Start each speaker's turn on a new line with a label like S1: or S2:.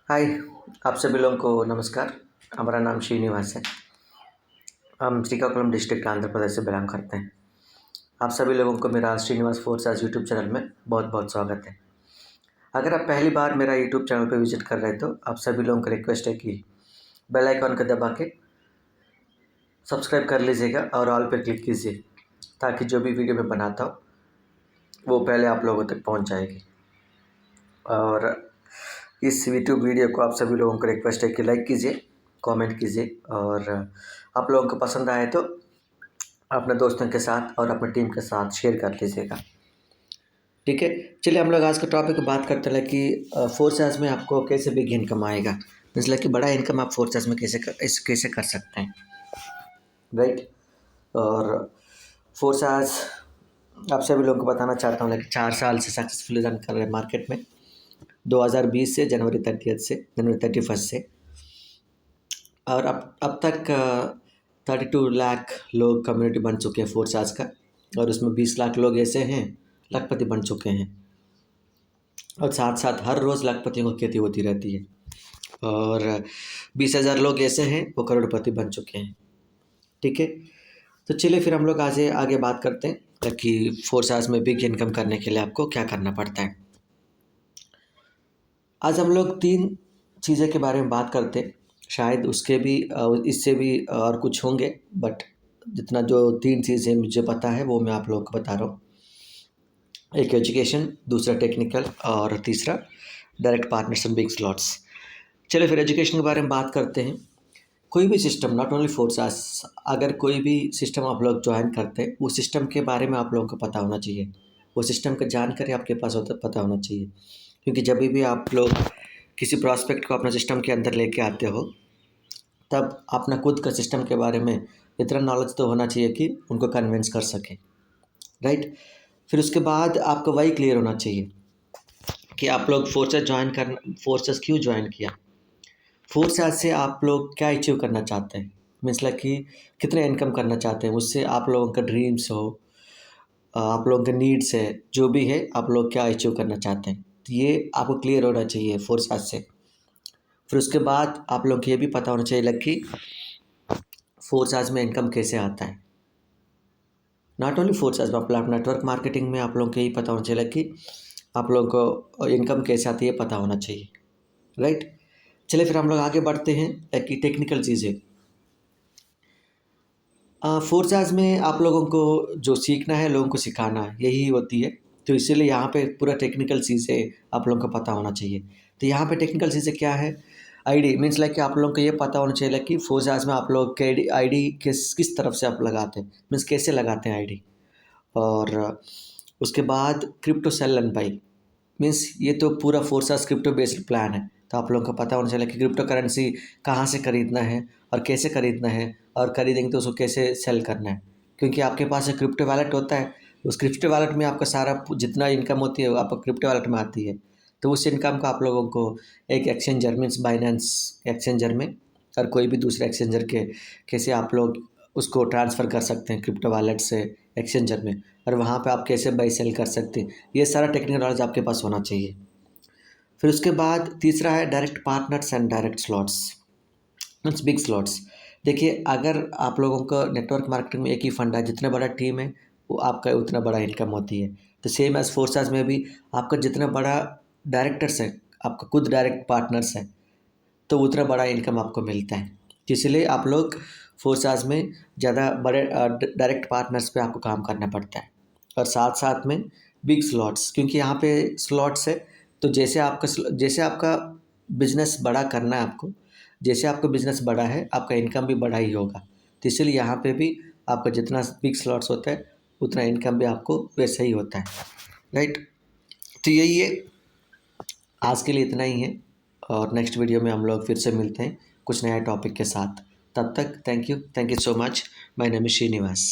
S1: हाय। आप सभी लोगों को नमस्कार। हमारा नाम श्रीनिवास है। हम श्रीकाकुलम डिस्ट्रिक्ट आंध्र प्रदेश से बिलोंग करते हैं। आप सभी लोगों को मेरा श्रीनिवास फोर्साज यूट्यूब चैनल में बहुत बहुत स्वागत है। अगर आप पहली बार मेरा यूट्यूब चैनल पर विजिट कर रहे हैं तो आप सभी लोगों को रिक्वेस्ट है कि बेल आइकॉन को दबा के सब्सक्राइब कर लीजिएगा और ऑल पे क्लिक कीजिए, ताकि जो भी वीडियो मैं बनाता हूँ वो पहले आप लोगों तक पहुँच जाएगी। और इस यूट्यूब वीडियो को आप सभी लोगों को रिक्वेस्ट है कि लाइक कीजिए, कमेंट कीजिए, और आप लोगों को पसंद आए तो अपने दोस्तों के साथ और अपनी टीम के साथ शेयर कर लीजिएगा। ठीक है, चलिए हम लोग आज के टॉपिक पर बात करते हैं कि फोर्सेस में आपको कैसे बिग इनकम आएगा। मतलब कि बड़ा इनकम आप फोर्सेस में कैसे कर सकते हैं, राइट। और फोर्सेस आप सभी लोगों को बताना चाहता हूँ, लेकिन 4 साल से सक्सेसफुली रन कर रहे हैं मार्केट में। 2020 से जनवरी 31 से, और अब तक 32 लाख लोग कम्युनिटी बन चुके हैं फोर्साज का, और उसमें 20 लाख लोग ऐसे हैं लखपति बन चुके हैं। और साथ साथ हर रोज़ लखपतियों की खेती होती रहती है, और 20,000 लोग ऐसे हैं वो करोड़पति बन चुके हैं। ठीक है, तो चलिए फिर हम लोग आज आगे बात करते हैं कि फोर्साज में बिग इनकम करने के लिए आपको क्या करना पड़ता है। आज हम लोग 3 चीज़ें के बारे में बात करते हैं। शायद उसके भी इससे भी और कुछ होंगे, बट जितना जो 3 चीज़ें मुझे पता है वो मैं आप लोगों को बता रहा हूँ। एक एजुकेशन, दूसरा टेक्निकल, और तीसरा direct partners and big slots. चलिए फिर एजुकेशन के बारे में बात करते हैं। कोई भी सिस्टम, नॉट ओनली फोर्सास, अगर कोई भी सिस्टम आप लोग ज्वाइन करते हैं, उस सिस्टम के बारे में आप लोगों को पता होना चाहिए। वो सिस्टम का जानकारी आपके पास पता होना चाहिए, क्योंकि जब भी आप लोग किसी प्रॉस्पेक्ट को अपने सिस्टम के अंदर लेके आते हो, तब अपना खुद का सिस्टम के बारे में इतना नॉलेज तो होना चाहिए कि उनको कन्विंस कर सके, राइट। फिर उसके बाद आपको वही क्लियर होना चाहिए कि आप लोग फोर्सेस क्यों ज्वाइन किया, फोर्सेस से आप लोग क्या अचीव करना चाहते हैं। मीन्स लाइक कि कितना इनकम करना चाहते हैं, उससे आप लोगों का ड्रीम्स हो, आप लोगों के नीड्स है, जो भी है आप लोग क्या अचीव करना चाहते हैं, तो ये आपको क्लियर होना चाहिए फोर्सेस से। फिर उसके बाद आप लोग को ये भी पता होना चाहिए कि फोर्सेस में इनकम कैसे आता है। नॉट ओनली फोर्सेस में, आप नेटवर्क मार्केटिंग में आप लोगों को यही पता होना चाहिए कि आप लोगों को इनकम कैसे आती है, पता होना चाहिए, राइट। चलिए फिर हम लोग आगे बढ़ते हैं कि टेक्निकल चीज़ें। फोर्सेस में आप लोगों को जो सीखना है, लोगों को सिखाना है, यही होती है। तो इसीलिए यहाँ पे पूरा टेक्निकल चीज़ें आप लोगों को पता होना चाहिए। तो यहाँ पे टेक्निकल चीज़ें क्या है, आईडी, मीन्स लाइक कि आप लोगों को ये पता होना चाहिए कि फोर्सेस में आप लोग के आईडी किस तरफ से आप लगाते हैं, मीन्स कैसे लगाते हैं आईडी। और उसके बाद crypto sell and buy, means ये तो पूरा फोर्सेस क्रिप्टो बेस्ड प्लान है। तो आप लोगों को पता होना चाहिए कि क्रिप्टो करेंसी कहाँ से खरीदना है और कैसे खरीदना है, और खरीदेंगे तो उसको कैसे सेल करना है। क्योंकि आपके पास एक क्रिप्टो वॉलेट होता है, उस क्रिप्टो वॉलेट में आपका सारा जितना इनकम होती है आपको क्रिप्टो वॉलेट में आती है। तो उस इनकम को आप लोगों को एक एक्सचेंजर, मीन्स बाइनेंस एक्सचेंजर में, और कोई भी दूसरे एक्सचेंजर के कैसे आप लोग उसको ट्रांसफ़र कर सकते हैं क्रिप्टो वॉलेट से एक्सचेंजर में, और वहाँ पे आप कैसे बाई सेल कर सकते हैं, ये सारा टेक्निकल नॉलेज आपके पास होना चाहिए। फिर उसके बाद तीसरा है direct partners and direct slots, means big slots. देखिए, अगर आप लोगों का नेटवर्क मार्केटिंग में एक ही फंडा है, जितना बड़ा टीम है वो आपका उतना बड़ा इनकम होती है। तो सेम एज फोर्सेस में भी आपका जितना बड़ा डायरेक्टर्स है, आपका खुद डायरेक्ट पार्टनर्स है, तो उतना बड़ा इनकम आपको मिलता है। तो इसलिए आप लोग फोर्सेस में ज़्यादा बड़े डायरेक्ट पार्टनर्स पे आपको काम करना पड़ता है, और साथ साथ में बिग स्लॉट्स, क्योंकि यहाँ पे स्लॉट्स है। तो जैसे आपका बिजनेस बड़ा करना है आपको, जैसे आपका बिजनेस बड़ा है आपका इनकम भी बड़ा ही होगा। तो इसलिए यहाँ पे भी आपका जितना बिग स्लॉट्स होता है उतना इनकम भी आपको वैसा ही होता है, राइट। तो यही है, आज के लिए इतना ही है, और नेक्स्ट वीडियो में हम लोग फिर से मिलते हैं कुछ नया टॉपिक के साथ। तब तक thank you so much. My name is Srinivas.